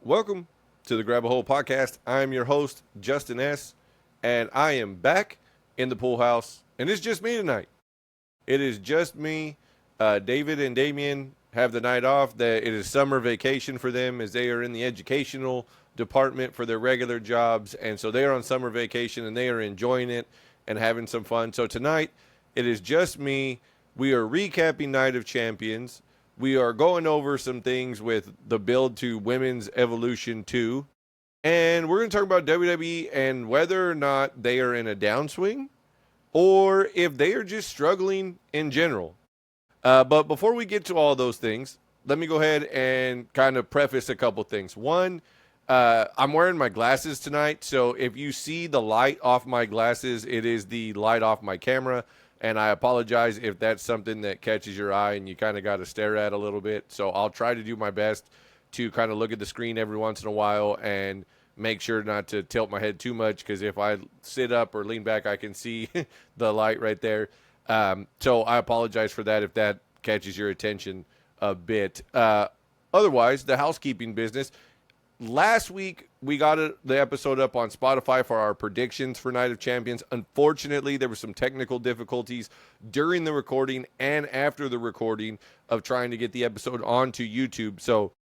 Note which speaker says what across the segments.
Speaker 1: Welcome to the Grab a Hole podcast. I am your host, Justin S., and I am back in the pool house, and it's just me tonight. It is just me. David and Damien have the night off. It is summer vacation for them as they are in the educational department for their regular jobs, and so they are on summer vacation, and they are enjoying it and having some fun. So tonight, it is just me. We are recapping Night of Champions. We are going over some things with the build to Women's Evolution 2. And we're going to talk about WWE and whether or not they are in a downswing or if they are just struggling in general. But before we get to all those things, let me go ahead and kind of preface a couple things. One, I'm wearing my glasses tonight, so if you see the light off my glasses, it is the light off my camera. And I apologize if that's something that catches your eye and you kind of got to stare at a little bit. So I'll try to do my best to kind of look at the screen every once in a while and make sure not to tilt my head too much, because if I sit up or lean back, I can see the light right there. So I apologize for that if that catches your attention a bit. Otherwise, the housekeeping business. Last week, we got the episode up on Spotify for our predictions for Night of Champions. Unfortunately, there were some technical difficulties during the recording and after the recording of trying to get the episode onto YouTube. So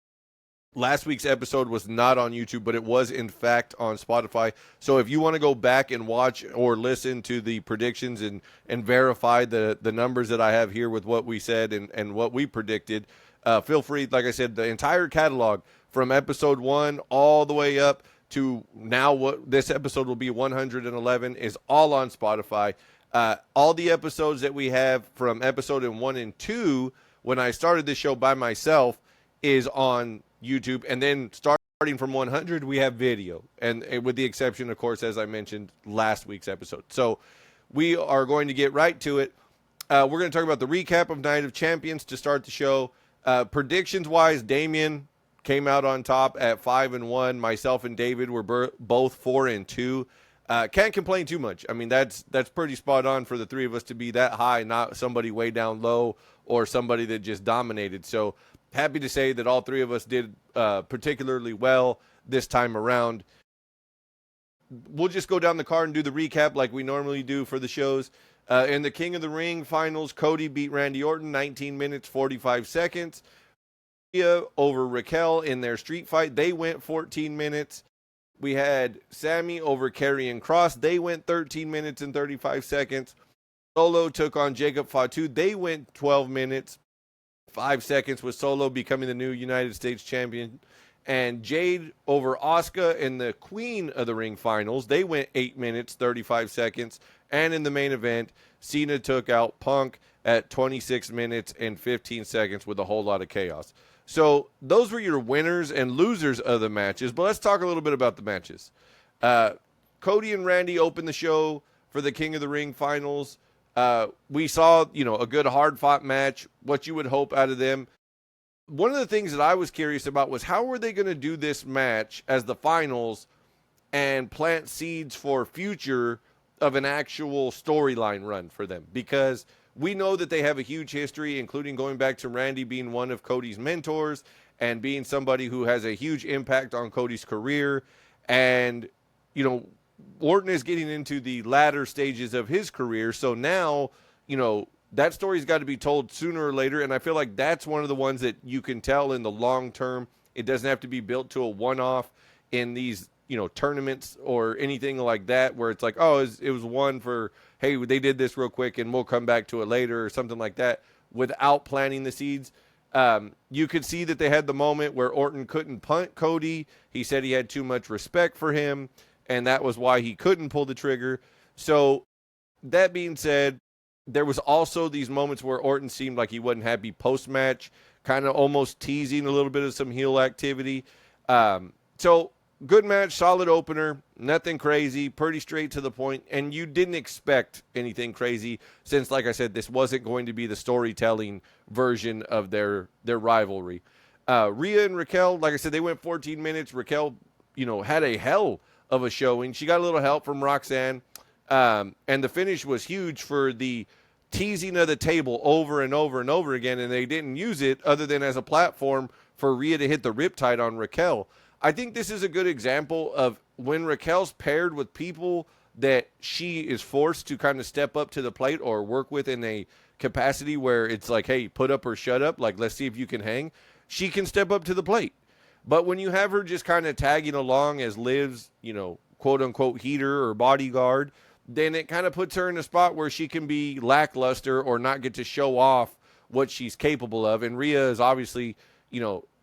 Speaker 1: last week's episode was not on YouTube, but it was, in fact, on Spotify. So if you want to go back and watch or listen to the predictions and verify the numbers that I have here with what we said and what we predicted, feel free. Like I said, the entire catalog from episode 1 all the way up to now, what this episode will be 111, is all on Spotify. All the episodes that we have from episode 1 and 2, when I started this show by myself, is on YouTube. And then starting from 100, we have video. And with the exception, of course, as I mentioned, last week's episode. So we are going to get right to it. We're going to talk about the recap of Night of Champions to start the show. Predictions-wise, Damien came out on top at 5-1. Myself and David were both 4-2. Can't complain too much. I mean, that's pretty spot on for the three of us to be that high, not somebody way down low or somebody that just dominated. So happy to say that all three of us did particularly well this time around. We'll just go down the card and do the recap like we normally do for the shows. In the King of the Ring finals, Cody beat Randy Orton 19 minutes, 45 seconds. Over Raquel in their street fight, they went 14 minutes. We had Sammy over Karrion Kross. They went 13 minutes and 35 seconds. Solo took on Jacob Fatu. They went 12 minutes, 5 seconds, with Solo becoming the new United States champion. And Jade over Asuka in the Queen of the Ring finals. They went 8 minutes, 35 seconds. And in the main event, Cena took out Punk at 26 minutes and 15 seconds with a whole lot of chaos. So those were your winners and losers of the matches. But let's talk a little bit about the matches. Cody and Randy opened the show for the King of the Ring finals. We saw, a good hard-fought match, what you would hope out of them. One of the things that I was curious about was how were they going to do this match as the finals and plant seeds for future of an actual storyline run for them, because we know that they have a huge history, including going back to Randy being one of Cody's mentors and being somebody who has a huge impact on Cody's career. And, Orton is getting into the latter stages of his career. So now, that story's got to be told sooner or later. And I feel like that's one of the ones that you can tell in the long term. It doesn't have to be built to a one-off in these, tournaments or anything like that, where it's like, oh, it was one for, hey, they did this real quick and we'll come back to it later or something like that, without planting the seeds. You could see that they had the moment where Orton couldn't punt Cody. He said he had too much respect for him, and that was why he couldn't pull the trigger. So that being said, there was also these moments where Orton seemed like he wasn't happy post-match, kind of almost teasing a little bit of some heel activity. So good match, solid opener, nothing crazy, pretty straight to the point, and you didn't expect anything crazy since, like I said, this wasn't going to be the storytelling version of their rivalry. Rhea and Raquel, like I said, they went 14 minutes. Raquel, had a hell of a showing. She got a little help from Roxanne, and the finish was huge for the teasing of the table over and over and over again, and they didn't use it other than as a platform for Rhea to hit the riptide on Raquel. I think this is a good example of when Raquel's paired with people that she is forced to kind of step up to the plate or work with in a capacity where it's like, hey, put up or shut up. Like, let's see if you can hang. She can step up to the plate. But when you have her just kind of tagging along as Liv's, quote unquote heater or bodyguard, then it kind of puts her in a spot where she can be lackluster or not get to show off what she's capable of. And Rhea is obviously,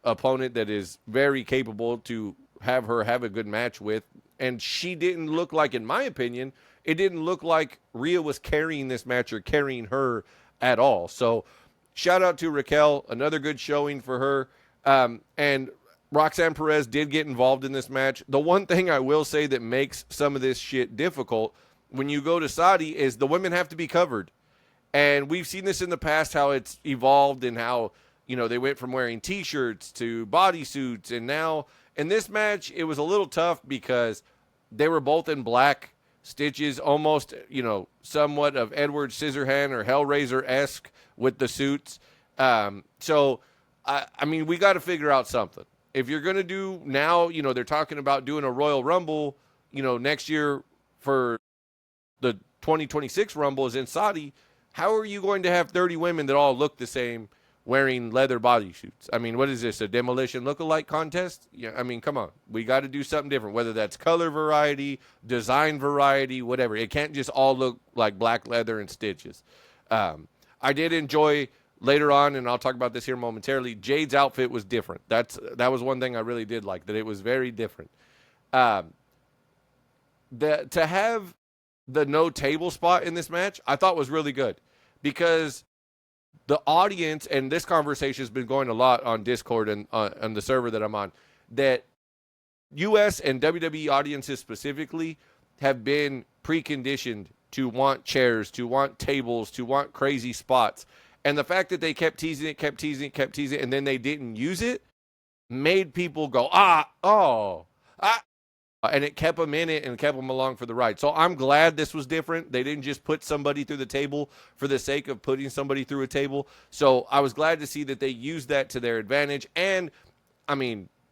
Speaker 1: opponent that is very capable to have her have a good match with. And she didn't look like, in my opinion, it didn't look like Rhea was carrying this match or carrying her at all. So shout out to Raquel, another good showing for her. And Roxanne Perez did get involved in this match. The one thing I will say that makes some of this shit difficult when you go to Saudi is the women have to be covered. And we've seen this in the past, how it's evolved and how, they went from wearing T-shirts to bodysuits. And now in this match, it was a little tough because they were both in black stitches, almost, somewhat of Edward Scissorhand or Hellraiser-esque with the suits. So, we got to figure out something. If you're going to do now, they're talking about doing a Royal Rumble, next year for the 2026 Rumble is in Saudi. How are you going to have 30 women that all look the same wearing leather bodysuits? What is this, a demolition lookalike contest? Yeah, come on. We got to do something different, whether that's color variety, design variety, whatever. It can't just all look like black leather and stitches. I did enjoy later on, and I'll talk about this here momentarily, Jade's outfit was different. That was one thing I really did like, that it was very different. To have the no table spot in this match, I thought was really good because the audience, and this conversation has been going a lot on Discord and on the server that I'm on, that US and WWE audiences specifically have been preconditioned to want chairs, to want tables, to want crazy spots. And the fact that they kept teasing it, and then they didn't use it made people go, and it kept them in it and kept them along for the ride. So I'm glad this was different. They didn't just put somebody through the table for the sake of putting somebody through a table. So I was glad to see that they used that to their advantage. And,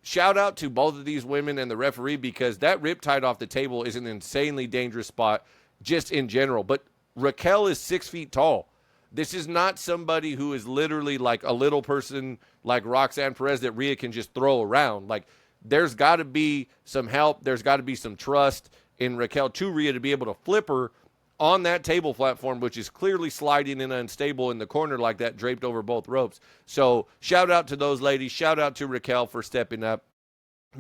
Speaker 1: shout out to both of these women and the referee, because that riptide off the table is an insanely dangerous spot just in general. But Raquel is 6 feet tall. This is not somebody who is literally like a little person like Roxanne Perez that Rhea can just throw around. Like, there's got to be some help. There's got to be some trust in Raquel to Rhea to be able to flip her on that table platform, which is clearly sliding and unstable in the corner like that, draped over both ropes. So shout out to those ladies. Shout out to Raquel for stepping up.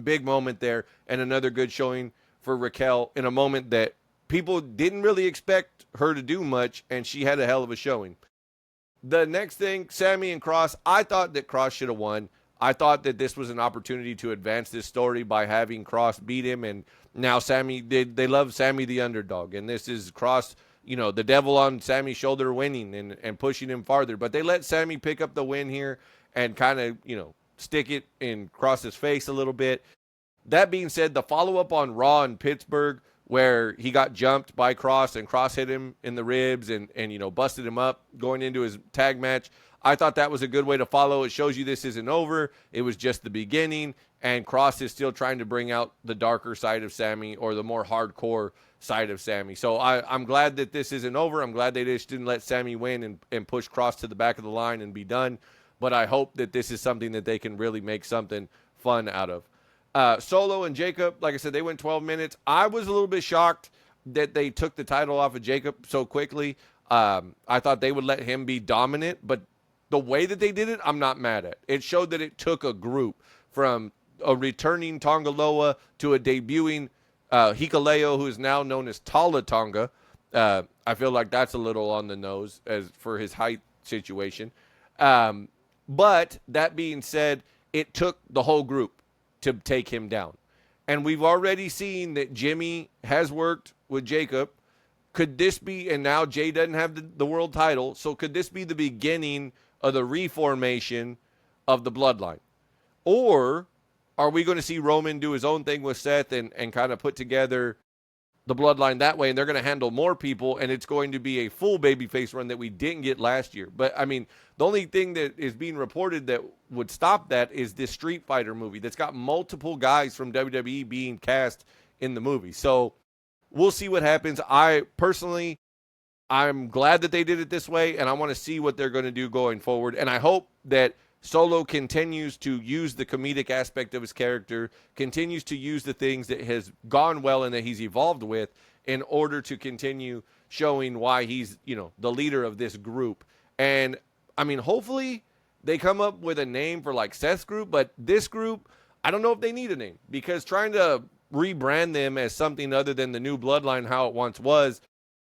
Speaker 1: Big moment there, and another good showing for Raquel in a moment that people didn't really expect her to do much, and she had a hell of a showing. The next thing, Sammy and Cross, I thought that Cross should have won. I thought that this was an opportunity to advance this story by having Cross beat him, and now Sammy, they love Sammy the underdog, and this is Cross, the devil on Sammy's shoulder winning and pushing him farther. But they let Sammy pick up the win here and kind of, stick it in Cross's face a little bit. That being said, the follow-up on Raw in Pittsburgh, where he got jumped by Cross and Cross hit him in the ribs and busted him up going into his tag match, I thought that was a good way to follow. It shows you this isn't over. It was just the beginning, and Cross is still trying to bring out the darker side of Sammy, or the more hardcore side of Sammy. So I'm glad that this isn't over. I'm glad they just didn't let Sammy win and push Cross to the back of the line and be done. But I hope that this is something that they can really make something fun out of. Solo and Jacob, like I said, they went 12 minutes. I was a little bit shocked that they took the title off of Jacob so quickly. I thought they would let him be dominant, but the way that they did it, I'm not mad at. It showed that it took a group, from a returning Tongaloa to a debuting Hikuleo, who is now known as Tala Tonga. I feel like that's a little on the nose as for his height situation. But that being said, it took the whole group to take him down. And we've already seen that Jimmy has worked with Jacob. Could this be, and now Jay doesn't have the world title, so could this be the beginning of the reformation of the bloodline? Or are we going to see Roman do his own thing with Seth and kind of put together the bloodline that way, and they're going to handle more people, and it's going to be a full babyface run that we didn't get last year. But, I mean, the only thing that is being reported that would stop that is this Street Fighter movie that's got multiple guys from WWE being cast in the movie. So we'll see what happens. I'm glad that they did it this way, and I want to see what they're going to do going forward. And I hope that Solo continues to use the comedic aspect of his character, continues to use the things that has gone well and that he's evolved with in order to continue showing why he's, the leader of this group. And, I mean, hopefully they come up with a name for, like, Seth's group, but this group, I don't know if they need a name, because trying to rebrand them as something other than the New Bloodline, how it once was,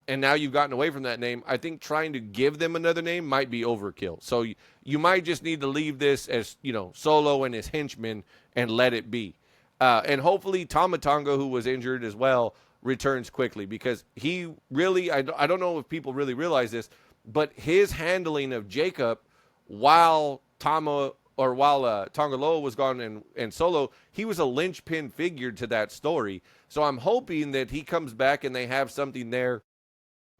Speaker 1: and now you've gotten away from that name, I think trying to give them another name might be overkill. So you might just need to leave this as, Solo and his henchmen and let it be. And hopefully Tama Tonga, who was injured as well, returns quickly, because he really, I don't know if people really realize this, but his handling of Jacob while Tonga Loa was gone and Solo, he was a linchpin figure to that story. So I'm hoping that he comes back and they have something there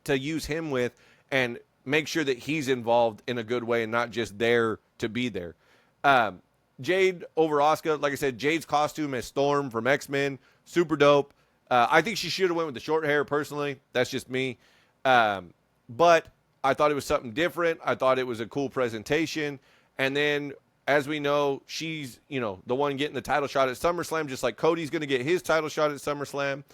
Speaker 1: to use him with and make sure that he's involved in a good way and not just there to be there. Jade over Asuka, like I said, Jade's costume as Storm from X-Men, super dope. I think she should have went with the short hair personally. That's just me. But I thought it was something different. I thought it was a cool presentation. And then, as we know, she's, the one getting the title shot at SummerSlam, just like Cody's going to get his title shot at SummerSlam.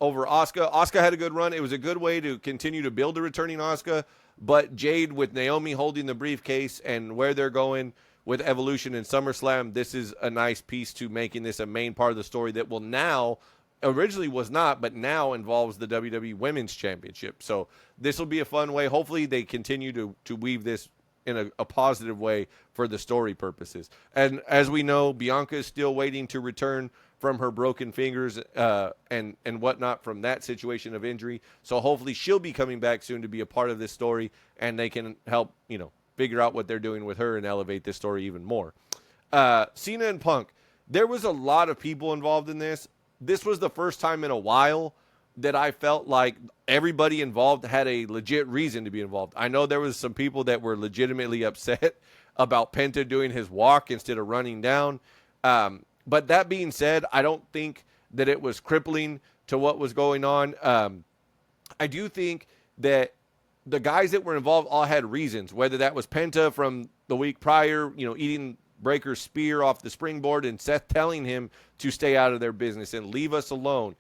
Speaker 1: Over Asuka. Asuka had a good run. It was a good way to continue to build a returning Asuka, but Jade with Naomi holding the briefcase and where they're going with Evolution and SummerSlam, this is a nice piece to making this a main part of the story that will now, originally was not, but now involves the WWE Women's Championship. So this will be a fun way. Hopefully they continue to weave this in a positive way for the story purposes. And as we know, Bianca is still waiting to return from her broken fingers and whatnot from that situation of injury. So hopefully she'll be coming back soon to be a part of this story, and they can help, figure out what they're doing with her and elevate this story even more. Cena and Punk. There was a lot of people involved in this. This was the first time in a while that I felt like everybody involved had a legit reason to be involved. I know there was some people that were legitimately upset about Penta doing his walk instead of running down. But that being said, I don't think that it was crippling to what was going on. I do think that the guys that were involved all had reasons, whether that was Penta from the week prior, eating Breaker's spear off the springboard and Seth telling him to stay out of their business and leave us alone.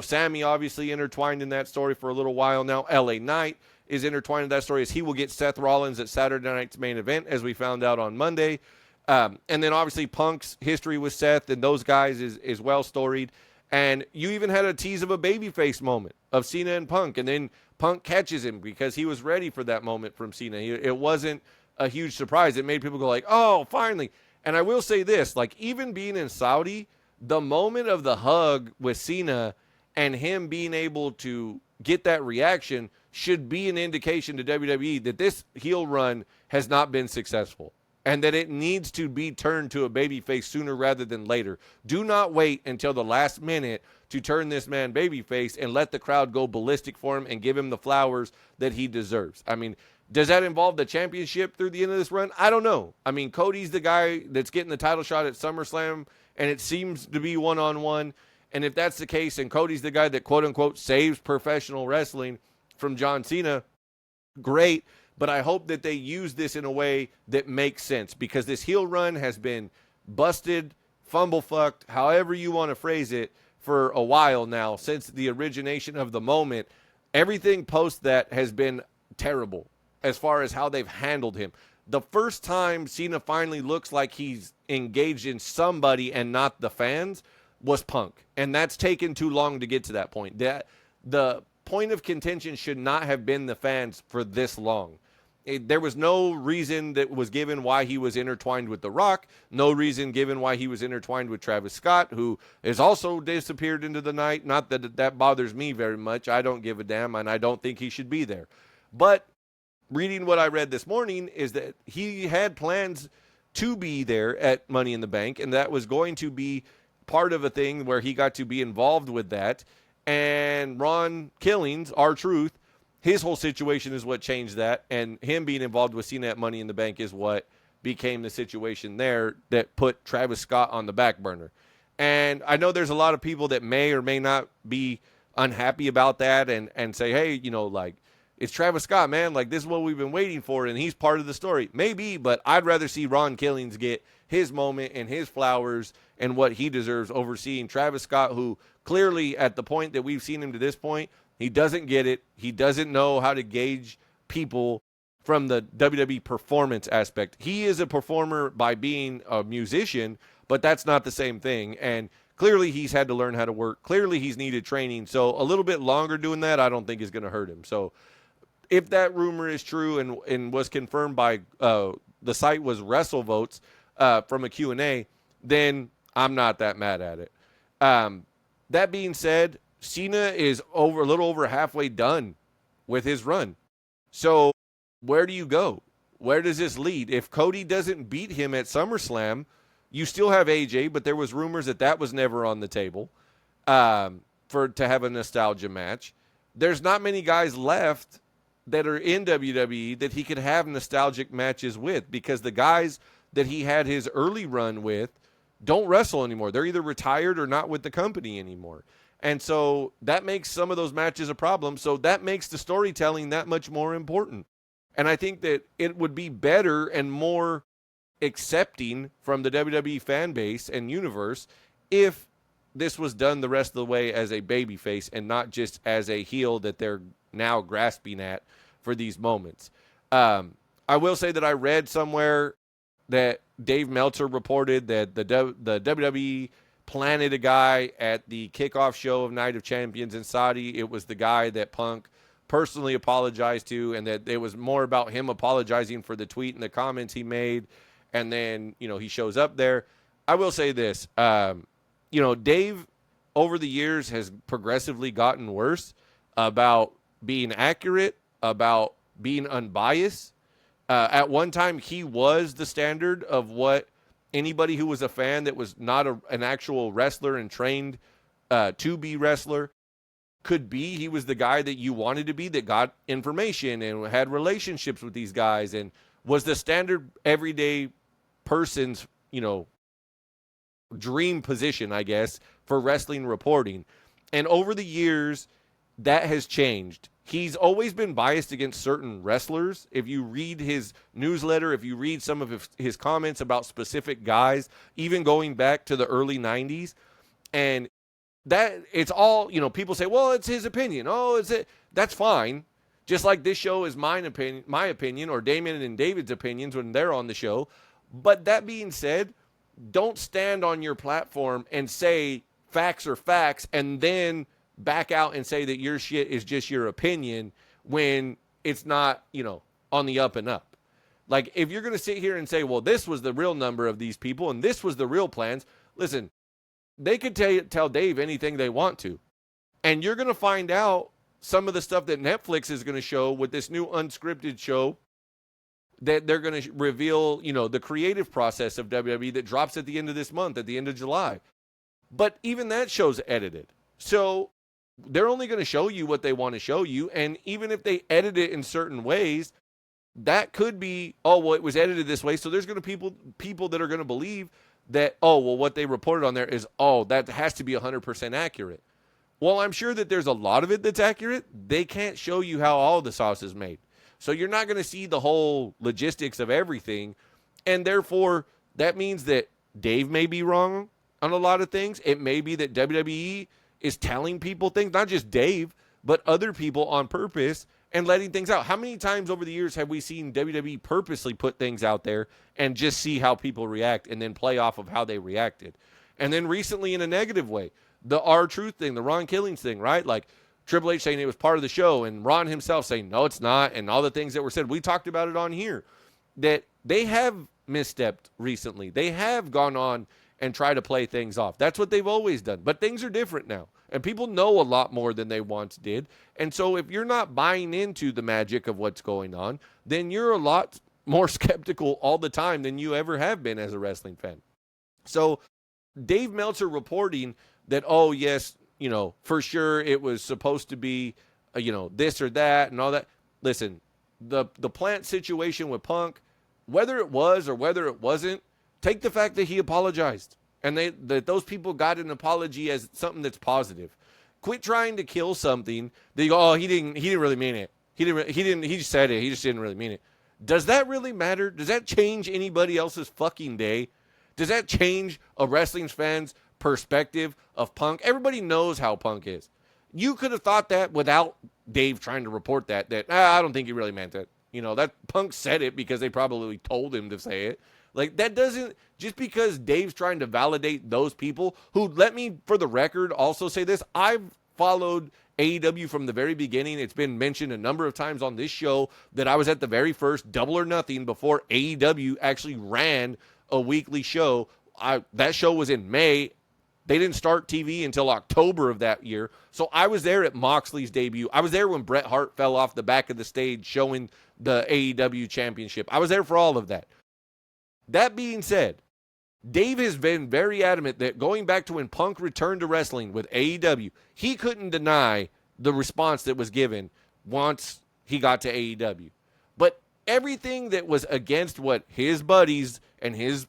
Speaker 1: Sammy obviously intertwined in that story for a little while now. LA Knight is intertwined in that story as he will get Seth Rollins at Saturday night's main event, as we found out on Monday. And then obviously Punk's history with Seth and those guys is well storied. And you even had a tease of a babyface moment of Cena and Punk. And then Punk catches him because he was ready for that moment from Cena. It wasn't a huge surprise. It made people go like, oh, finally. And I will say this, like even being in Saudi, the moment of the hug with Cena and him being able to get that reaction should be an indication to WWE that this heel run has not been successful and that it needs to be turned to a babyface sooner rather than later. Do not wait until the last minute to turn this man babyface and let the crowd go ballistic for him and give him the flowers that he deserves. I mean, does that involve the championship through the end of this run? I don't know. I mean, Cody's the guy that's getting the title shot at SummerSlam, and it seems to be one-on-one. And if that's the case, and Cody's the guy that, quote-unquote, saves professional wrestling from John Cena, great. But I hope that they use this in a way that makes sense, because this heel run has been busted, fumble-fucked, however you want to phrase it, for a while now, since the origination of the moment. Everything post that has been terrible as far as how they've handled him. The first time Cena finally looks like he's engaged in somebody and not the fans was Punk. And that's taken too long to get to that point. The point of contention should not have been the fans for this long. There was no reason that was given why he was intertwined with The Rock. No reason given why he was intertwined with Travis Scott, who has also disappeared into the night. Not that that bothers me very much. I don't give a damn, and I don't think he should be there. But reading what I read this morning is that he had plans to be there at Money in the Bank, and that was going to be part of a thing where he got to be involved with that. And Ron Killings, R-Truth, his whole situation is what changed that. And him being involved with CNET Money in the Bank is what became the situation there that put Travis Scott on the back burner. And I know there's a lot of people that may or may not be unhappy about that and say, hey, you know, like, it's Travis Scott, man. Like, this is what we've been waiting for, and he's part of the story. Maybe, but I'd rather see Ron Killings get his moment and his flowers and what he deserves over seeing Travis Scott, who clearly, at the point that we've seen him to this point, he doesn't get it. He doesn't know how to gauge people from the WWE performance aspect. He is a performer by being a musician, but that's not the same thing. And clearly he's had to learn how to work. Clearly he's needed training. So a little bit longer doing that, I don't think is going to hurt him. So if that rumor is true and was confirmed by the site was WrestleVotes from a Q&A, then I'm not that mad at it. That being said, Cena is a little over halfway done with his run. So where do you go? Where does this lead? If Cody doesn't beat him at SummerSlam, you still have AJ, but there was rumors that was never on the table to have a nostalgia match. There's not many guys left that are in WWE that he could have nostalgic matches with, because the guys that he had his early run with don't wrestle anymore. They're either retired or not with the company anymore. And so that makes some of those matches a problem. So that makes the storytelling that much more important. And I think that it would be better and more accepting from the WWE fan base and universe if this was done the rest of the way as a babyface and not just as a heel that they're now grasping at for these moments. I will say that I read somewhere that Dave Meltzer reported that the WWE planted a guy at the kickoff show of Night of Champions in Saudi. It was the guy that Punk personally apologized to, and that it was more about him apologizing for the tweet and the comments he made. And then, you know, he shows up there. I will say this, you know, Dave over the years has progressively gotten worse about being accurate, about being unbiased. At one time, he was the standard of what anybody who was a fan that was not an actual wrestler and trained to be wrestler could be. He was the guy that you wanted to be, that got information and had relationships with these guys and was the standard everyday person's, you know, dream position, I guess, for wrestling reporting. And over the years, that has changed. He's always been biased against certain wrestlers. If you read his newsletter, if you read some of his comments about specific guys, even going back to the early 90s, and that it's all, you know, people say, well, it's his opinion. Oh, is it? That's fine. Just like this show is my opinion, or Damien and David's opinions when they're on the show. But that being said, don't stand on your platform and say facts are facts and then back out and say that your shit is just your opinion when it's not, you know, on the up and up. Like, if you're going to sit here and say, well, this was the real number of these people and this was the real plans, listen, they could tell Dave anything they want to. And you're going to find out some of the stuff that Netflix is going to show with this new unscripted show that they're going to reveal, you know, the creative process of WWE that drops at the end of this month, at the end of July. But even that show's edited. So they're only going to show you what they want to show you. And even if they edit it in certain ways, that could be, oh, well, it was edited this way. So there's going to be people that are going to believe that, oh, well, what they reported on there is, oh, that has to be 100% accurate. Well, I'm sure that there's a lot of it that's accurate. They can't show you how all the sauce is made. So you're not going to see the whole logistics of everything. And therefore, that means that Dave may be wrong on a lot of things. It may be that WWE is telling people things, not just Dave, but other people on purpose and letting things out. How many times over the years have we seen WWE purposely put things out there and just see how people react and then play off of how they reacted? And then recently in a negative way, the R-Truth thing, the Ron Killings thing, right? Like Triple H saying it was part of the show and Ron himself saying, no, it's not. And all the things that were said, we talked about it on here, that they have misstepped recently. They have gone on and try to play things off. That's what they've always done. But things are different now. And people know a lot more than they once did. And so if you're not buying into the magic of what's going on, then you're a lot more skeptical all the time than you ever have been as a wrestling fan. So Dave Meltzer reporting that, oh, yes, for sure it was supposed to be, this or that and all that. Listen, the plant situation with Punk, whether it was or whether it wasn't, take the fact that he apologized and that those people got an apology as something that's positive. Quit trying to kill something that you go, oh, he didn't really mean it. He just said it. He just didn't really mean it. Does that really matter? Does that change anybody else's fucking day? Does that change a wrestling fan's perspective of Punk? Everybody knows how Punk is. You could have thought that without Dave trying to report that I don't think he really meant that. That Punk said it because they probably told him to say it. Like, that doesn't, just because Dave's trying to validate those people who, let me, for the record, also say this. I've followed AEW from the very beginning. It's been mentioned a number of times on this show that I was at the very first Double or Nothing before AEW actually ran a weekly show. That show was in May. They didn't start TV until October of that year. So I was there at Moxley's debut. I was there when Bret Hart fell off the back of the stage showing the AEW championship. I was there for all of that. That being said, Dave has been very adamant that going back to when Punk returned to wrestling with AEW, he couldn't deny the response that was given once he got to AEW. But everything that was against what his buddies and his,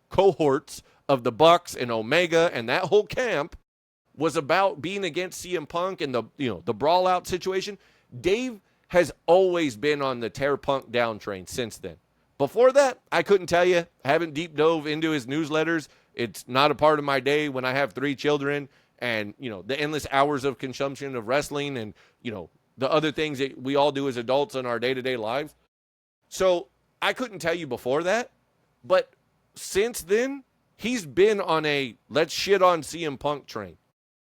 Speaker 1: cohorts of the Bucks and Omega and that whole camp was about being against CM Punk and the brawl out situation, Dave has always been on the tear Punk down train since then. Before that, I couldn't tell you. I haven't deep dove into his newsletters. It's not a part of my day when I have 3 children and, the endless hours of consumption of wrestling and, the other things that we all do as adults in our day-to-day lives. So I couldn't tell you before that. But since then, he's been on a let's shit on CM Punk train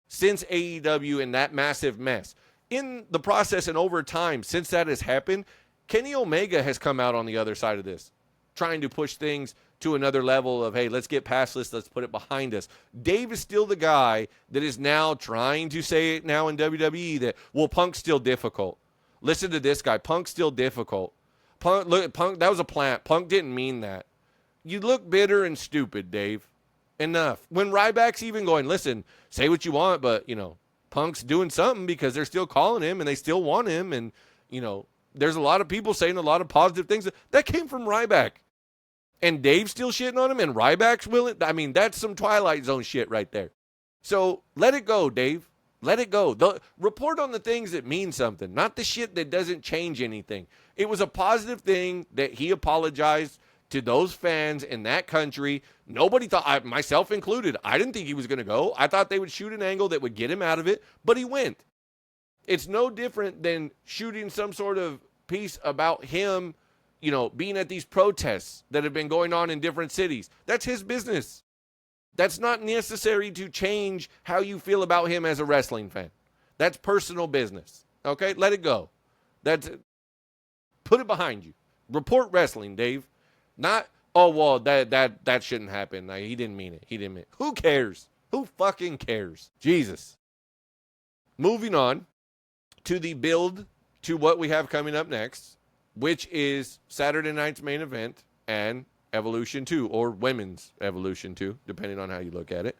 Speaker 1: since AEW and that massive mess. In the process and over time, since that has happened, Kenny Omega has come out on the other side of this, trying to push things to another level of, hey, let's get past this, let's put it behind us. Dave is still the guy that is now trying to say it now in WWE that, well, Punk's still difficult. Listen to this guy. Punk's still difficult. Punk, that was a plant. Punk didn't mean that. You look bitter and stupid, Dave. Enough. When Ryback's even going, listen, say what you want, but, Punk's doing something because they're still calling him and they still want him. And, there's a lot of people saying a lot of positive things. That came from Ryback. And Dave's still shitting on him and Ryback's willing. I mean, that's some Twilight Zone shit right there. So let it go, Dave. Let it go. Report on the things that mean something, not the shit that doesn't change anything. It was a positive thing that he apologized to those fans in that country. Nobody thought, myself included, I didn't think he was going to go. I thought they would shoot an angle that would get him out of it, but he went. It's no different than shooting some sort of piece about him, being at these protests that have been going on in different cities. That's his business. That's not necessary to change how you feel about him as a wrestling fan. That's personal business. Okay? Let it go. Put it behind you. Report wrestling, Dave. Not, oh, well, that shouldn't happen. He didn't mean it. He didn't mean it. Who cares? Who fucking cares? Jesus. Moving on to the build to what we have coming up next, which is Saturday night's main event and Evolution 2, or Women's Evolution 2, depending on how you look at it.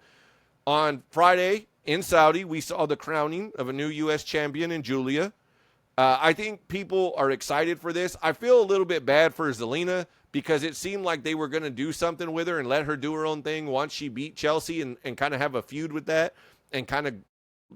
Speaker 1: On Friday in Saudi, we saw the crowning of a new U.S. champion in Julia. I think people are excited for this. I feel a little bit bad for Zelina because it seemed like they were going to do something with her and let her do her own thing once she beat Chelsea and kind of have a feud with that and kind of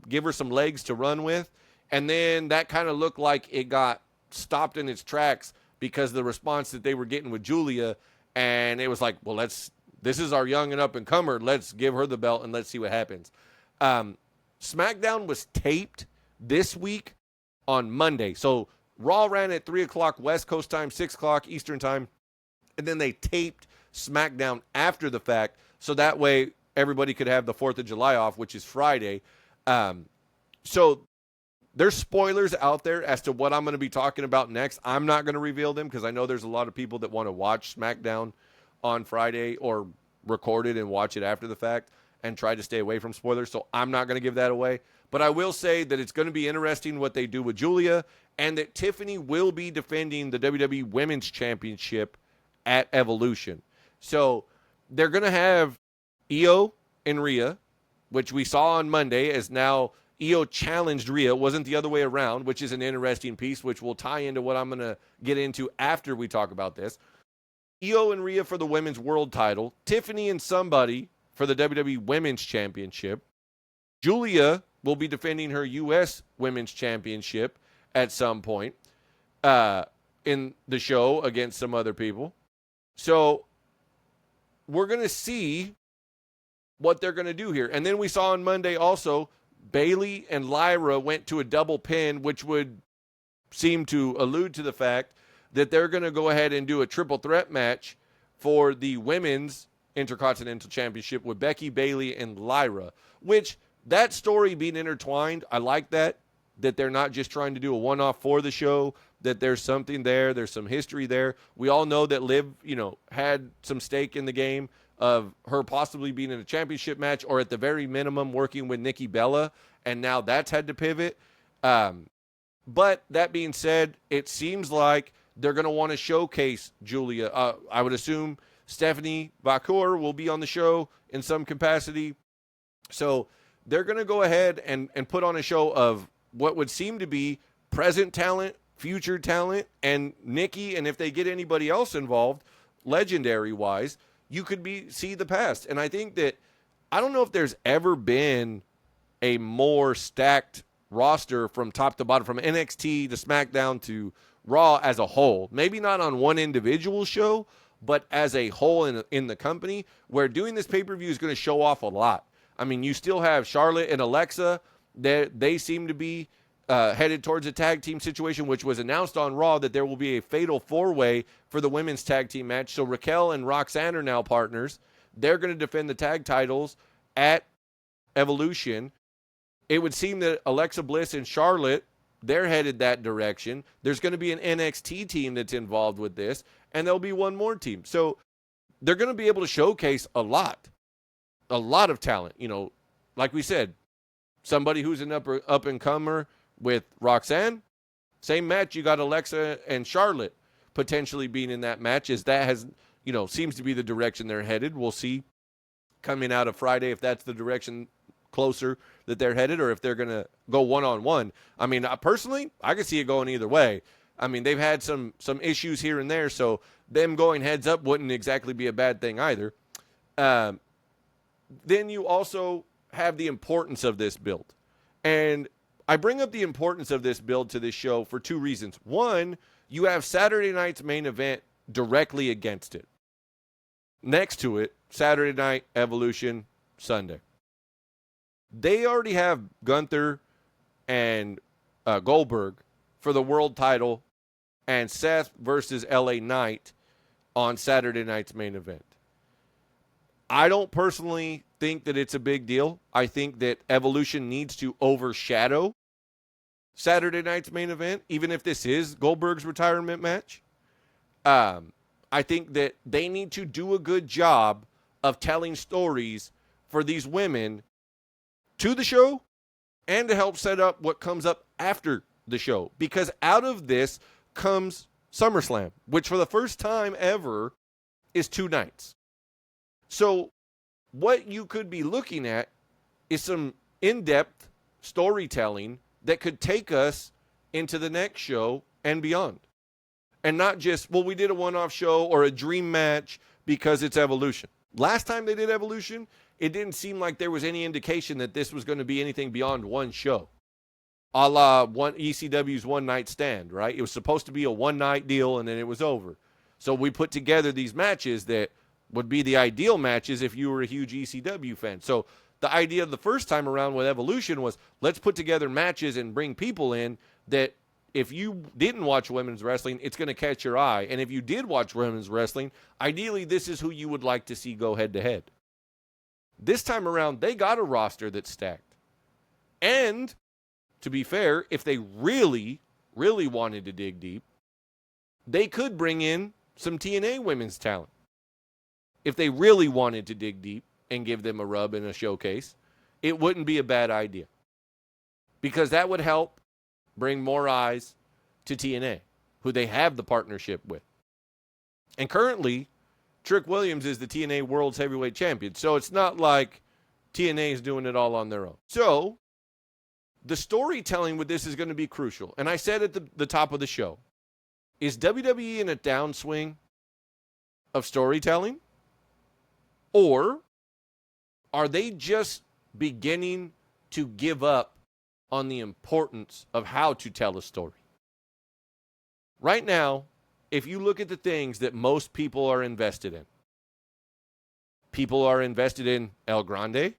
Speaker 1: give her some legs to run with. And then that kind of looked like it got stopped in its tracks because of the response that they were getting with Julia. And it was like, well, this is our young and up-and-comer. Let's give her the belt and let's see what happens. SmackDown was taped this week on Monday. So Raw ran at 3 o'clock West Coast time, 6 o'clock Eastern time. And then they taped SmackDown after the fact. So that way everybody could have the 4th of July off, which is Friday. So there's spoilers out there as to what I'm going to be talking about next. I'm not going to reveal them because I know there's a lot of people that want to watch SmackDown on Friday or record it and watch it after the fact and try to stay away from spoilers. So I'm not going to give that away. But I will say that it's going to be interesting what they do with Julia and that Tiffany will be defending the WWE Women's Championship at Evolution. So they're going to have Io and Rhea which we saw on Monday, as now Io challenged Rhea. It wasn't the other way around, which is an interesting piece, which will tie into what I'm going to get into after we talk about this. Io and Rhea for the women's world title. Tiffany and somebody for the WWE Women's Championship. Julia will be defending her U.S. Women's Championship at some point in the show against some other people. So we're going to see what they're going to do here. And then we saw on Monday also Bayley and Lyra went to a double pin, which would seem to allude to the fact that they're going to go ahead and do a triple threat match for the Women's Intercontinental Championship with Becky, Bayley, and Lyra, which that story being intertwined, I like that they're not just trying to do a one-off for the show, that there's something there, there's some history there. We all know that Liv, had some stake in the game of her possibly being in a championship match or at the very minimum working with Nikki Bella, and now that's had to pivot. But that being said, it seems like they're going to want to showcase Julia. I would assume Stephanie Vacour will be on the show in some capacity. So they're going to go ahead and put on a show of what would seem to be present talent, future talent, and Nikki, and if they get anybody else involved, legendary-wise, you could see the past. And I think that, I don't know if there's ever been a more stacked roster from top to bottom, from NXT to SmackDown to Raw as a whole. Maybe not on one individual show, but as a whole in the company, where doing this pay-per-view is going to show off a lot. I mean, you still have Charlotte and Alexa. They seem to be headed towards a tag team situation, which was announced on Raw that there will be a fatal four-way for the women's tag team match. So Raquel and Roxanne are now partners. They're going to defend the tag titles at Evolution. It would seem that Alexa Bliss and Charlotte, they're headed that direction. There's going to be an NXT team that's involved with this, and there'll be one more team. So they're going to be able to showcase a lot of talent. Like we said, somebody who's an up-and-comer with Roxanne, same match, you got Alexa and Charlotte potentially being in that match, as that has, seems to be the direction they're headed. We'll see coming out of Friday if that's the direction closer that they're headed, or if they're going to go one-on-one. I mean, personally, I could see it going either way. I mean, they've had some issues here and there, so them going heads up wouldn't exactly be a bad thing either. Then you also have the importance of this build. And I bring up the importance of this build to this show for two reasons. One, you have Saturday night's main event directly against it. Next to it, Saturday night, Evolution, Sunday. They already have Gunther and Goldberg for the world title and Seth versus LA Knight on Saturday night's main event. I don't personally think that it's a big deal. I think that Evolution needs to overshadow Saturday night's main event, even if this is Goldberg's retirement match. I think that they need to do a good job of telling stories for these women to the show and to help set up what comes up after the show. Because out of this comes SummerSlam, which for the first time ever is 2 nights. So what you could be looking at is some in-depth storytelling that could take us into the next show and beyond. And not just, well, we did a one-off show or a dream match because it's Evolution. Last time they did Evolution, it didn't seem like there was any indication that this was going to be anything beyond one show. A la ECW's One Night Stand, right? It was supposed to be a one-night deal, and then it was over. So we put together these matches that would be the ideal matches if you were a huge ECW fan. So the idea of the first time around with Evolution was, let's put together matches and bring people in that if you didn't watch women's wrestling, it's going to catch your eye. And if you did watch women's wrestling, ideally this is who you would like to see go head-to-head. This time around, they got a roster that's stacked. And, to be fair, if they really, really wanted to dig deep, they could bring in some TNA women's talent. If they really wanted to dig deep and give them a rub and a showcase, it wouldn't be a bad idea. Because that would help bring more eyes to TNA, who they have the partnership with. And currently, Trick Williams is the TNA World's Heavyweight Champion. So it's not like TNA is doing it all on their own. So the storytelling with this is going to be crucial. And I said at the top of the show, is WWE in a downswing of storytelling? Or are they just beginning to give up on the importance of how to tell a story? Right now, if you look at the things that most people are invested in, people are invested in El Grande,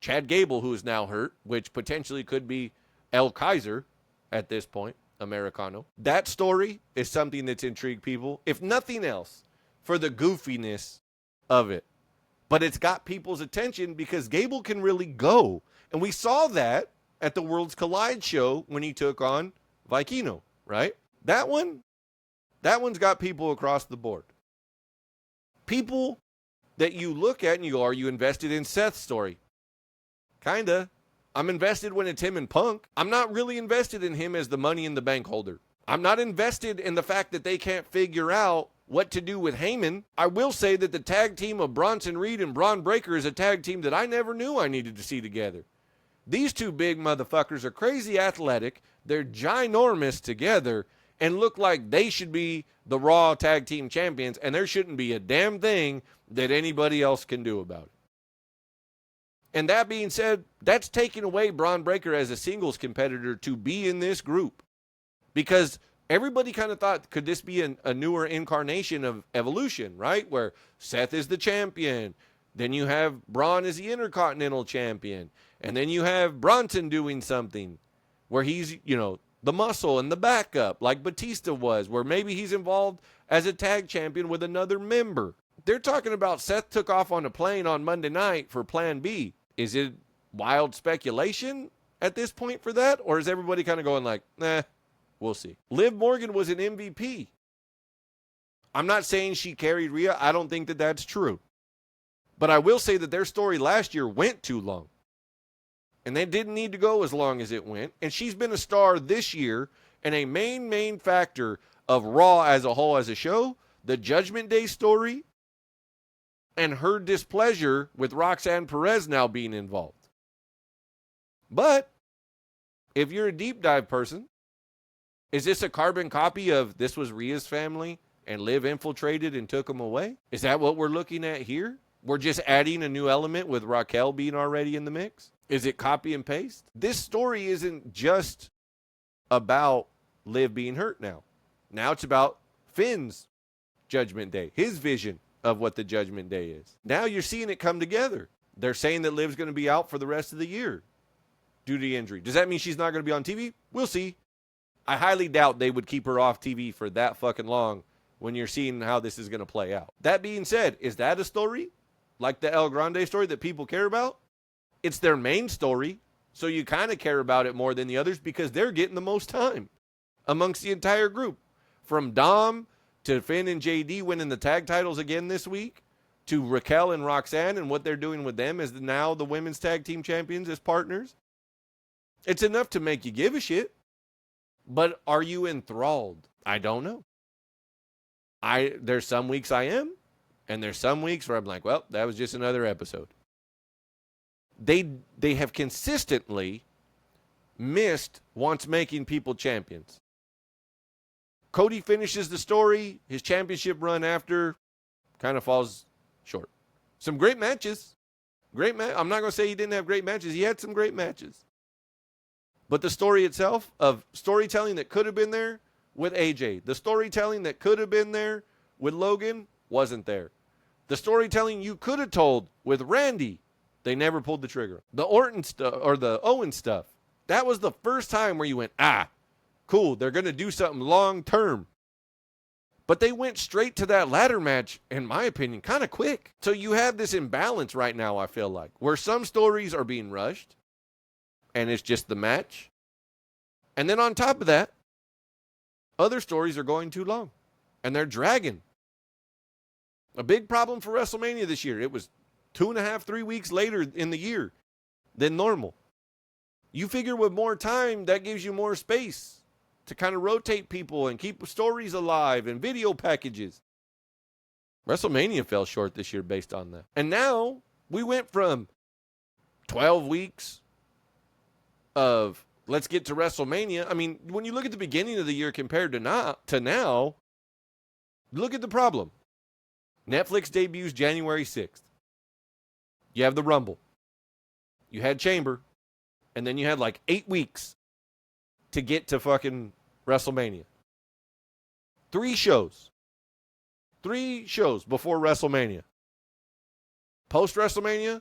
Speaker 1: Chad Gable, who is now hurt, which potentially could be El Kaiser at this point, Americano. That story is something that's intrigued people, if nothing else, for the goofiness of it. But it's got people's attention because Gable can really go. And we saw that at the Worlds Collide show when he took on Vikino, right? That one's got people across the board. People that you look at and you go, are you invested in Seth's story? Kinda. I'm invested when it's him and Punk. I'm not really invested in him as the Money in the Bank holder. I'm not invested in the fact that they can't figure out what to do with Heyman. I will say that the tag team of Bronson Reed and Braun Breaker is a tag team that I never knew I needed to see together. These two big motherfuckers are crazy athletic. They're ginormous together and look like they should be the Raw tag team champions, and there shouldn't be a damn thing that anybody else can do about it. And that being said, that's taking away Braun Breaker as a singles competitor to be in this group. Because everybody kind of thought, could this be a newer incarnation of Evolution, right? Where Seth is the champion. Then you have Braun as the Intercontinental champion. And then you have Bronson doing something where he's, the muscle and the backup like Batista was, where maybe he's involved as a tag champion with another member. They're talking about Seth took off on a plane on Monday night for Plan B. Is it wild speculation at this point for that? Or is everybody kind of going like, nah, we'll see. Liv Morgan was an MVP. I'm not saying she carried Rhea. I don't think that that's true. But I will say that their story last year went too long. And they didn't need to go as long as it went. And she's been a star this year and a main factor of Raw as a whole as a show. The Judgment Day story and her displeasure with Roxanne Perez now being involved. But if you're a deep dive person, is this a carbon copy of this was Rhea's family and Liv infiltrated and took them away? Is that what we're looking at here? We're just adding a new element with Raquel being already in the mix? Is it copy and paste? This story isn't just about Liv being hurt now. Now it's about Finn's Judgment Day, his vision of what the Judgment Day is. Now you're seeing it come together. They're saying that Liv's going to be out for the rest of the year due to injury. Does that mean she's not going to be on TV? We'll see. I highly doubt they would keep her off TV for that fucking long when you're seeing how this is going to play out. That being said, is that a story like the El Grande story that people care about? It's their main story, so you kind of care about it more than the others because they're getting the most time amongst the entire group. From Dom to Finn and JD winning the tag titles again this week, to Raquel and Roxanne and what they're doing with them as now the women's tag team champions as partners. It's enough to make you give a shit. But are you enthralled? I don't know. There's some weeks I am, and there's some weeks where I'm like, well, that was just another episode. They have consistently missed once making people champions. Cody finishes the story. His championship run after kind of falls short. Some great matches. I'm not going to say he didn't have great matches. He had some great matches. But the story itself of storytelling that could have been there with AJ, the storytelling that could have been there with Logan wasn't there. The storytelling you could have told with Randy, they never pulled the trigger. The Orton stuff or the Owen stuff, that was the first time where you went, cool, they're going to do something long term. But they went straight to that ladder match, in my opinion, kind of quick. So you have this imbalance right now, I feel like, where some stories are being rushed, and it's just the match. And then on top of that, other stories are going too long, and they're dragging. A big problem for WrestleMania this year. It was 2.5, 3 weeks later in the year than normal. You figure with more time, that gives you more space to kind of rotate people and keep stories alive and video packages. WrestleMania fell short this year based on that. And now we went from 12 weeks of let's get to WrestleMania. I mean, when you look at the beginning of the year compared to now, look at the problem. Netflix debuts January 6th. You have the Rumble. You had Chamber. And then you had like 8 weeks to get to fucking WrestleMania. 3 shows. 3 shows before WrestleMania. Post WrestleMania,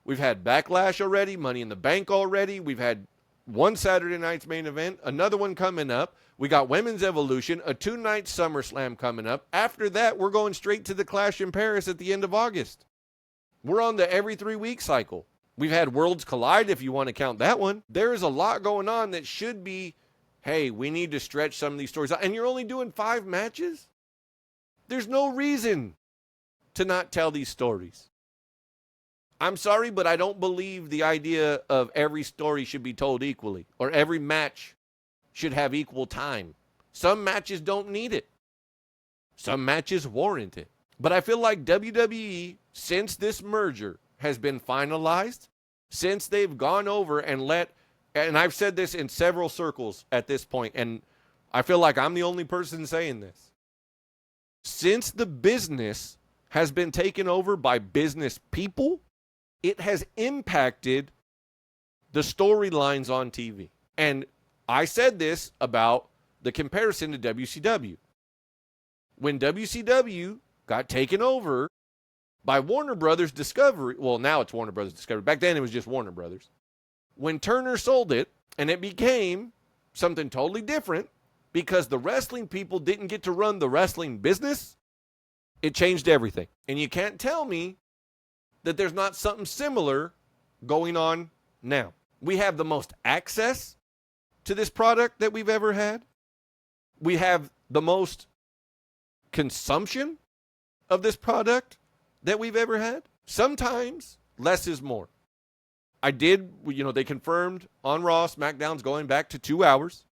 Speaker 1: we've had Backlash already, Money in the Bank already. We've had one Saturday night's main event, another one coming up. We got Women's Evolution, a 2-night SummerSlam coming up. After that, we're going straight to the Clash in Paris at the end of August. We're on the every 3-week cycle. We've had Worlds Collide, if you want to count that one. There is a lot going on that should be, hey, we need to stretch some of these stories out. And you're only doing 5 matches? There's no reason to not tell these stories. I'm sorry, but I don't believe the idea of every story should be told equally or every match should have equal time. Some matches don't need it. Some matches warrant it. But I feel like WWE, since this merger has been finalized, since they've gone over and and I've said this in several circles at this point, and I feel like I'm the only person saying this. Since the business has been taken over by business people, it has impacted the storylines on TV. And I said this about the comparison to WCW. When WCW got taken over by Warner Brothers Discovery, well, now it's Warner Brothers Discovery. Back then it was just Warner Brothers. When Turner sold it and it became something totally different because the wrestling people didn't get to run the wrestling business, it changed everything. And you can't tell me that there's not something similar going on now. We have the most access to this product that we've ever had. We have the most consumption of this product that we've ever had. Sometimes less is more. They confirmed on Raw, SmackDown's going back to 2 hours.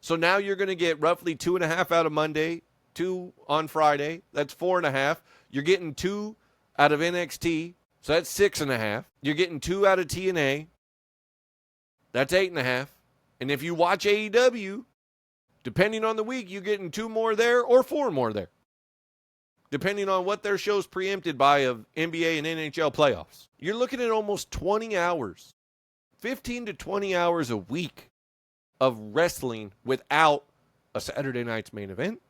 Speaker 1: So now you're going to get roughly 2.5 out of Monday, 2 on Friday. That's 4.5. You're getting 2 out of NXT. So that's 6.5. You're getting 2 out of TNA. That's 8.5. And if you watch AEW, depending on the week, you're getting 2 more there or 4 more there, depending on what their show's preempted by of NBA and NHL playoffs. You're looking at almost 20 hours, 15 to 20 hours a week of wrestling without a Saturday night's main event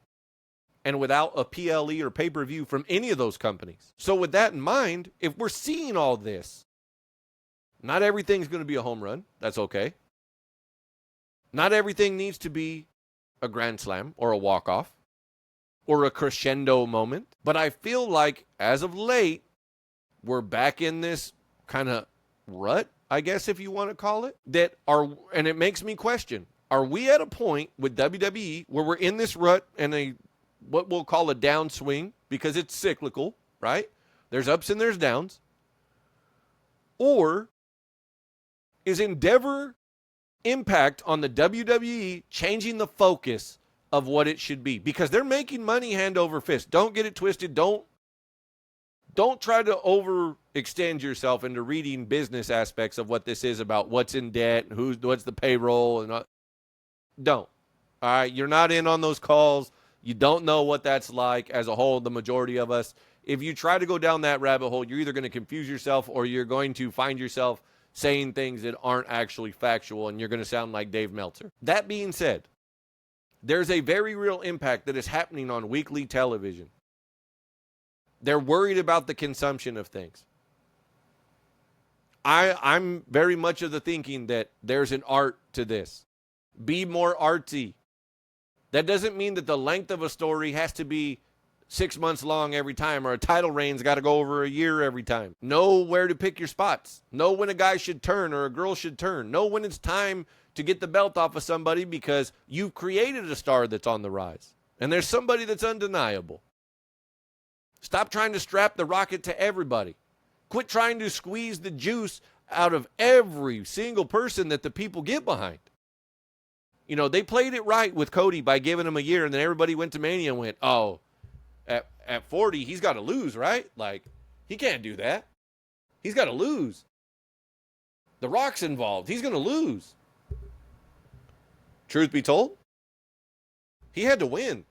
Speaker 1: and without a PLE or pay-per-view from any of those companies. So with that in mind, if we're seeing all this, not everything's going to be a home run. That's okay. Not everything needs to be a grand slam or a walk-off or a crescendo moment. But I feel like, as of late, we're back in this kind of rut, I guess if you want to call it, and it makes me question, are we at a point with WWE where we're in this rut and what we'll call a downswing, because it's cyclical, right? There's ups and there's downs. Or is Endeavor Impact on the WWE changing the focus of what it should be? Because they're making money hand over fist. Don't get it twisted. Don't try to overextend yourself into reading business aspects of what this is about, what's in debt, what's the payroll, and don't. All right, you're not in on those calls. You don't know what that's like as a whole, the majority of us. If you try to go down that rabbit hole, you're either going to confuse yourself or you're going to find yourself saying things that aren't actually factual, and you're going to sound like Dave Meltzer. That being said, there's a very real impact that is happening on weekly television. They're worried about the consumption of things. I'm very much of the thinking that there's an art to this. Be more artsy. That doesn't mean that the length of a story has to be 6 months long every time, or a title reign's got to go over a year every time. Know where to pick your spots. Know when a guy should turn or a girl should turn. Know when it's time to get the belt off of somebody because you've created a star that's on the rise. And there's somebody that's undeniable. Stop trying to strap the rocket to everybody. Quit trying to squeeze the juice out of every single person that the people get behind. You know, they played it right with Cody by giving him a year, and then everybody went to Mania and went, oh, at 40, he's got to lose, right? Like, he can't do that. He's got to lose. The Rock's involved. He's going to lose. Truth be told, he had to win,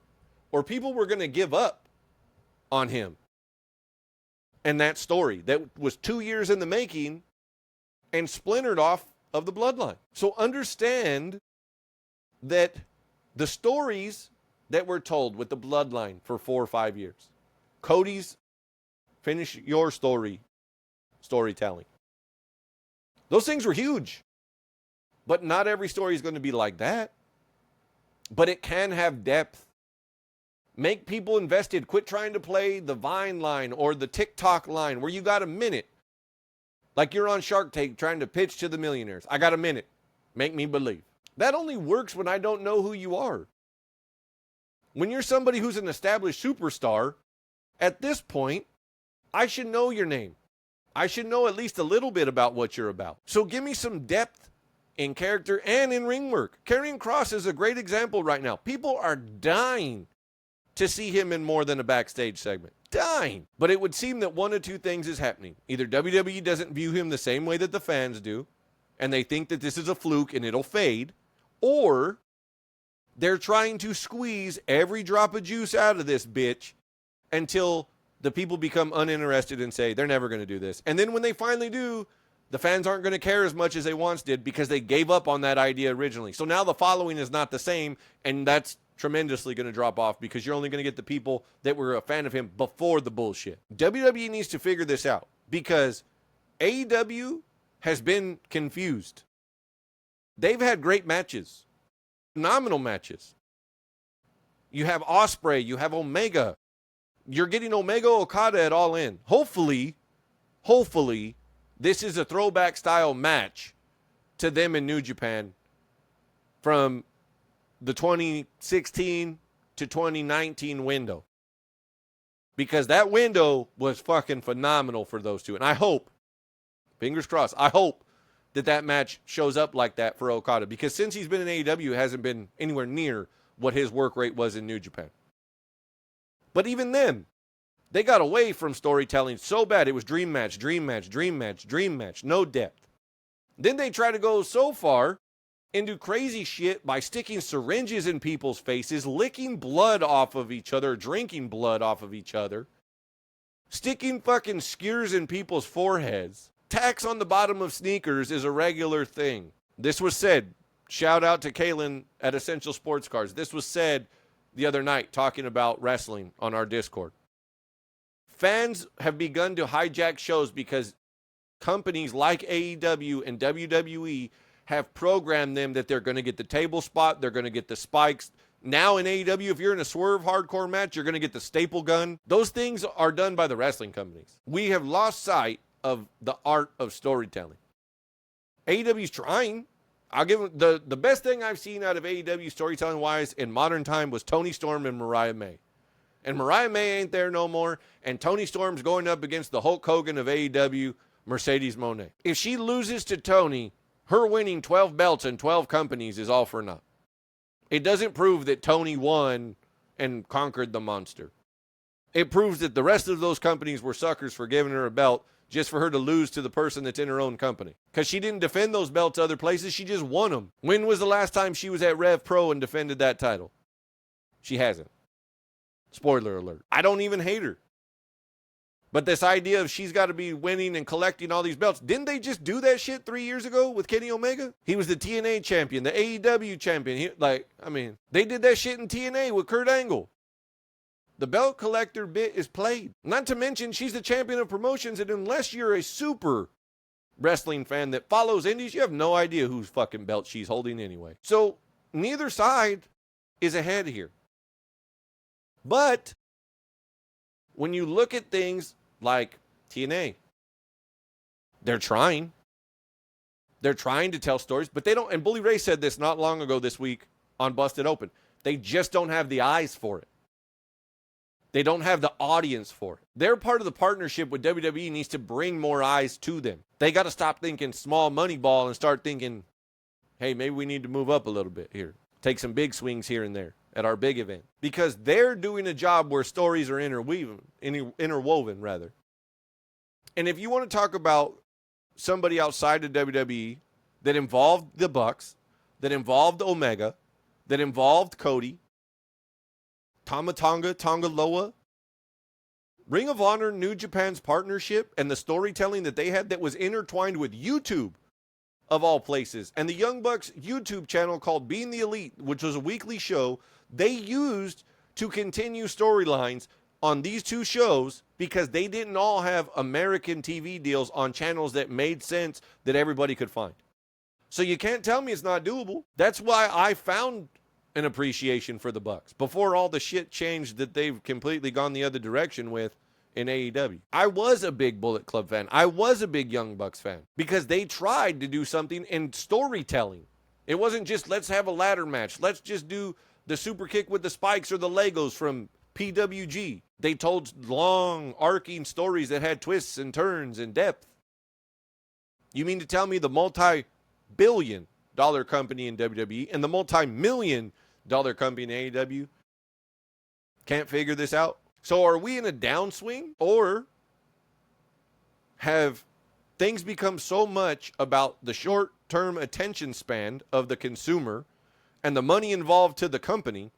Speaker 1: or people were going to give up on him. And that story that was 2 years in the making and splintered off of the bloodline. So understand that the stories that were told with the bloodline for 4 or 5 years, Cody's finish your storytelling. Those things were huge. But not every story is going to be like that. But it can have depth. Make people invested. Quit trying to play the Vine line or the TikTok line where you got a minute. Like you're on Shark Tank trying to pitch to the millionaires. I got a minute. Make me believe. That only works when I don't know who you are. When you're somebody who's an established superstar, at this point, I should know your name. I should know at least a little bit about what you're about. So give me some depth in character and in ring work. Karrion Kross is a great example right now. People are dying to see him in more than a backstage segment. Dying. But it would seem that one of two things is happening. Either WWE doesn't view him the same way that the fans do, and they think that this is a fluke and it'll fade, or they're trying to squeeze every drop of juice out of this bitch until the people become uninterested and say they're never going to do this. And then when they finally do, the fans aren't going to care as much as they once did because they gave up on that idea originally. So now the following is not the same, and that's tremendously going to drop off because you're only going to get the people that were a fan of him before the bullshit. WWE needs to figure this out because AEW has been confused. They've had great matches, phenomenal matches. You have Ospreay, you have Omega. You're getting Omega Okada at All In. Hopefully, this is a throwback style match to them in New Japan from the 2016 to 2019 window. Because that window was fucking phenomenal for those two. And I hope, fingers crossed, I hope that match shows up like that for Okada. Because since he's been in AEW, it hasn't been anywhere near what his work rate was in New Japan. But even then, they got away from storytelling so bad. It was dream match, no depth. Then they try to go so far and do crazy shit by sticking syringes in people's faces, licking blood off of each other, drinking blood off of each other, sticking fucking skewers in people's foreheads. Tacks on the bottom of sneakers is a regular thing. This was said, shout out to Kaylin at Essential Sports Cards. This was said the other night talking about wrestling on our Discord. Fans have begun to hijack shows because companies like AEW and WWE have programmed them that they're going to get the table spot, they're going to get the spikes. Now in AEW, if you're in a swerve hardcore match, you're going to get the staple gun. Those things are done by the wrestling companies. We have lost sight of the art of storytelling. AEW's trying. I'll give them the best thing I've seen out of AEW storytelling-wise in modern time was Toni Storm and Mariah May. And Mariah May ain't there no more, and Toni Storm's going up against the Hulk Hogan of AEW, Mercedes Moné. If she loses to Toni, her winning 12 belts and 12 companies is all for naught. It doesn't prove that Toni won and conquered the monster. It proves that the rest of those companies were suckers for giving her a belt just for her to lose to the person that's in her own company. Because she didn't defend those belts other places, she just won them. When was the last time she was at Rev Pro and defended that title? She hasn't. Spoiler alert. I don't even hate her. But this idea of she's got to be winning and collecting all these belts, didn't they just do that shit 3 years ago with Kenny Omega? He was the TNA champion, the AEW champion. They did that shit in TNA with Kurt Angle. The belt collector bit is played. Not to mention, she's the champion of promotions, and unless you're a super wrestling fan that follows indies, you have no idea whose fucking belt she's holding anyway. So, neither side is ahead here. But, when you look at things like TNA, they're trying. They're trying to tell stories, but they don't, and Bully Ray said this not long ago this week on Busted Open. They just don't have the eyes for it. They don't have the audience for it. Their part of the partnership with WWE needs to bring more eyes to them. They got to stop thinking small money ball and start thinking, hey, maybe we need to move up a little bit here. Take some big swings here and there at our big event. Because they're doing a job where stories are interwoven. And if you want to talk about somebody outside of WWE that involved the Bucks, that involved Omega, that involved Cody, Tama Tonga Loa, Ring of Honor, New Japan's partnership, and the storytelling that they had that was intertwined with YouTube, of all places. And the Young Bucks YouTube channel called Being the Elite, which was a weekly show, they used to continue storylines on these two shows because they didn't all have American TV deals on channels that made sense that everybody could find. So you can't tell me it's not doable. That's why I found an appreciation for the Bucks before all the shit changed that they've completely gone the other direction with in AEW. I was a big Bullet Club fan. I was a big Young Bucks fan because they tried to do something in storytelling. It wasn't just let's have a ladder match. Let's just do the super kick with the spikes or the Legos from PWG. They told long arcing stories that had twists and turns and depth. You mean to tell me the multi-billion-dollar company in WWE and the multi-million-dollar company in AEW can't figure this out? So are we in a downswing, or have things become so much about the short-term attention span of the consumer and the money involved to the company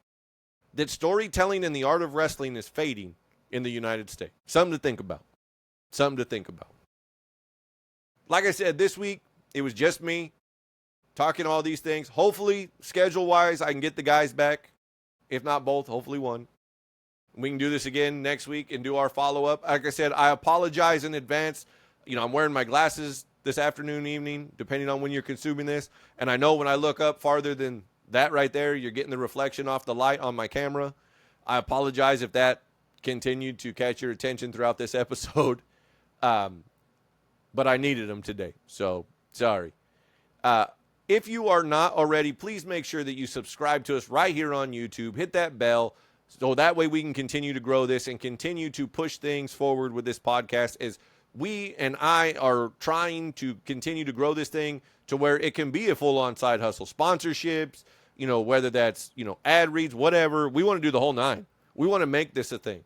Speaker 1: that storytelling in the art of wrestling is fading in the United States? Something to think about. Something to think about. Like I said, this week, it was just me talking all these things. Hopefully, schedule-wise, I can get the guys back. If not both, hopefully one. We can do this again next week and do our follow-up. Like I said, I apologize in advance. You know, I'm wearing my glasses this afternoon, evening, depending on when you're consuming this. And I know when I look up farther than that right there, you're getting the reflection off the light on my camera. I apologize if that continued to catch your attention throughout this episode. But I needed them today, so sorry. If you are not already, please make sure that you subscribe to us right here on YouTube. Hit that bell so that way we can continue to grow this and continue to push things forward with this podcast as we and I are trying to continue to grow this thing to where it can be a full-on side hustle. Sponsorships, you know, whether that's, you know, ad reads, whatever. We want to do the whole nine. We want to make this a thing.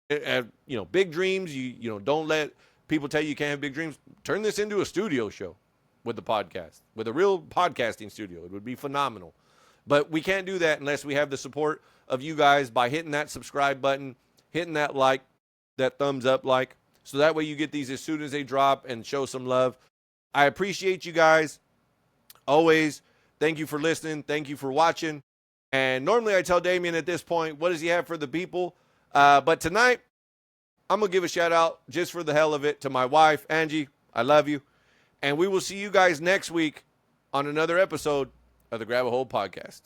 Speaker 1: You know, big dreams, you know, don't let people tell you can't have big dreams. Turn this into a studio show with the podcast, with a real podcasting studio. It would be phenomenal. But we can't do that unless we have the support of you guys by hitting that subscribe button, hitting that like, that thumbs up like, so that way you get these as soon as they drop and show some love. I appreciate you guys. Always. Thank you for listening. Thank you for watching. And normally I tell Damien at this point, what does he have for the people? But tonight, I'm going to give a shout out just for the hell of it to my wife, Angie. I love you. And we will see you guys next week on another episode of the Grab a Hold Podcast.